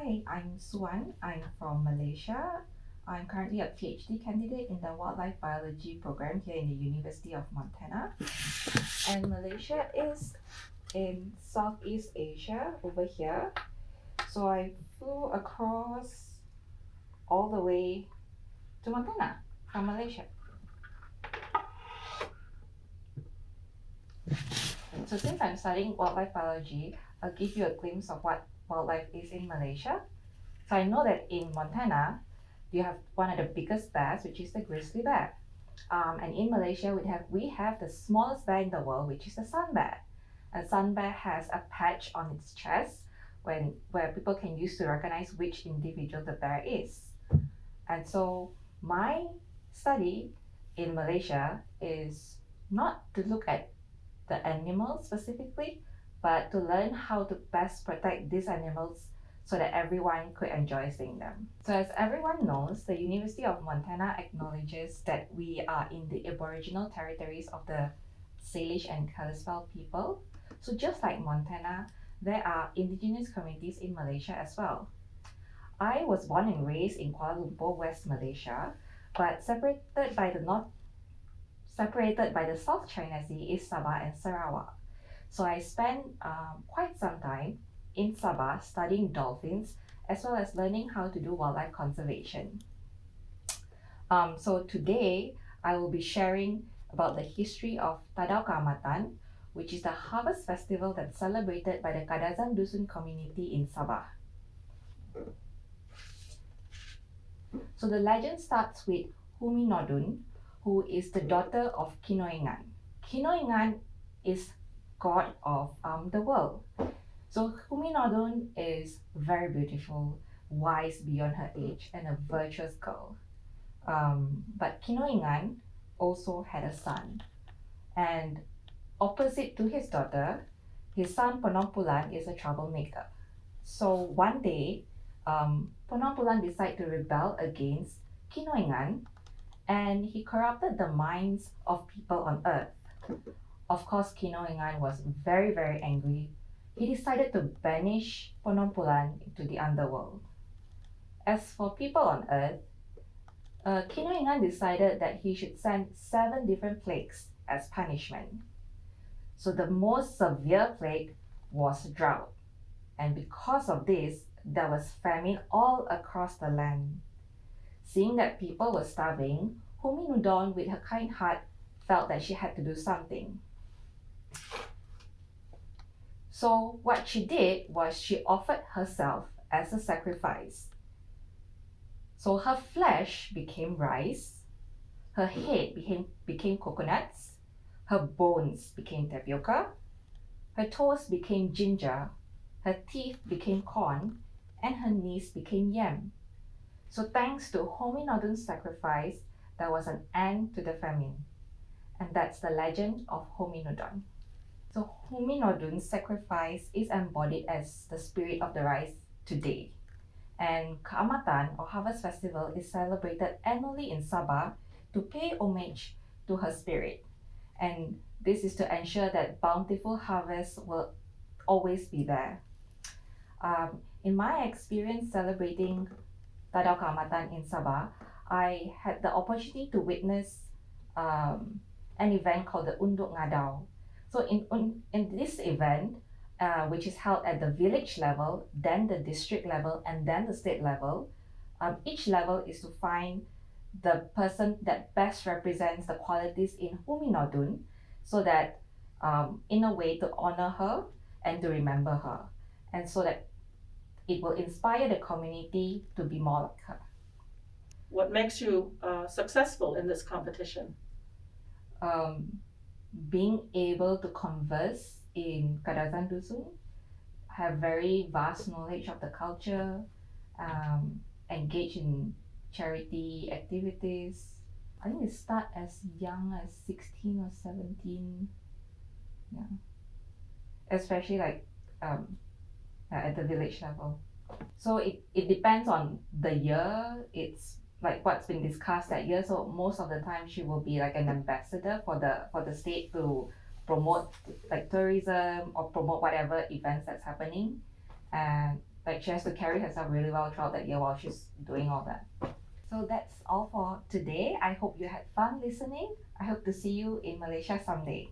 Hi, I'm Suan. I'm from Malaysia. I'm currently a PhD candidate in the wildlife biology program here in the University of Montana. And Malaysia is in Southeast Asia over here. So I flew across all the way to Montana from Malaysia. So since I'm studying wildlife biology, I'll give you a glimpse of what wildlife is in Malaysia. So I know that in Montana, you have one of the biggest bears, which is the grizzly bear. And in Malaysia, we have the smallest bear in the world, which is the sun bear. A sun bear has a patch on its chest where people can use to recognize which individual the bear is. And so my study in Malaysia is not to look at the animals specifically, but to learn how to best protect these animals so that everyone could enjoy seeing them. So as everyone knows, the University of Montana acknowledges that we are in the Aboriginal territories of the Salish and Kalispel people. So just like Montana, there are indigenous communities in Malaysia as well. I was born and raised in Kuala Lumpur, West Malaysia, but separated by the South China Sea is Sabah and Sarawak. So I spent quite some time in Sabah studying dolphins as well as learning how to do wildlife conservation. So today I will be sharing about the history of Tadau Kaamatan, which is the harvest festival that's celebrated by the Kadazan-Dusun community in Sabah. So the legend starts with Huminodun, who is the daughter of Kinoingan. Kinoingan is god of the world. So Huminodun is very beautiful, wise beyond her age, and a virtuous girl. But Kinoingan also had a son. And opposite to his daughter, his son Penompulan is a troublemaker. So one day, Penompulan decided to rebel against Kinoingan, and he corrupted the minds of people on Earth. Of course, Kinoingan was very, very angry. He decided to banish Penompulan into the underworld. As for people on Earth, Kinoingan decided that he should send 7 different plagues as punishment. So the most severe plague was drought. And because of this, there was famine all across the land. Seeing that people were starving, Huminodun, with her kind heart, felt that she had to do something. So what she did was she offered herself as a sacrifice. So her flesh became rice, her head became coconuts, her bones became tapioca, her toes became ginger, her teeth became corn, and her knees became yam. So thanks to Huminodun's sacrifice, there was an end to the famine. And that's the legend of Huminodun. So Huminodun's sacrifice is embodied as the spirit of the rice today. And Kaamatan, or Harvest Festival, is celebrated annually in Sabah to pay homage to her spirit. And this is to ensure that bountiful harvest will always be there. In my experience celebrating Tadau Kaamatan in Sabah, I had the opportunity to witness an event called the Unduk Ngadau. So in this event, which is held at the village level, then the district level, and then the state level, each level is to find the person that best represents the qualities in Huminodun, so that in a way to honor her and to remember her, and so that it will inspire the community to be more like her. What makes you successful in this competition? Being able to converse in Kadazan-Dusun, have very vast knowledge of the culture, engage in charity activities. I think it start as young as 16 or 17. Yeah. Especially like at the village level. So it depends on the year. It's like what's been discussed that year. So most of the time she will be like an ambassador for the state to promote like tourism or promote whatever events that's happening. And Like she has to carry herself really well throughout that year while she's doing all that. So that's all for today. I hope you had fun listening. I hope to see you in Malaysia someday.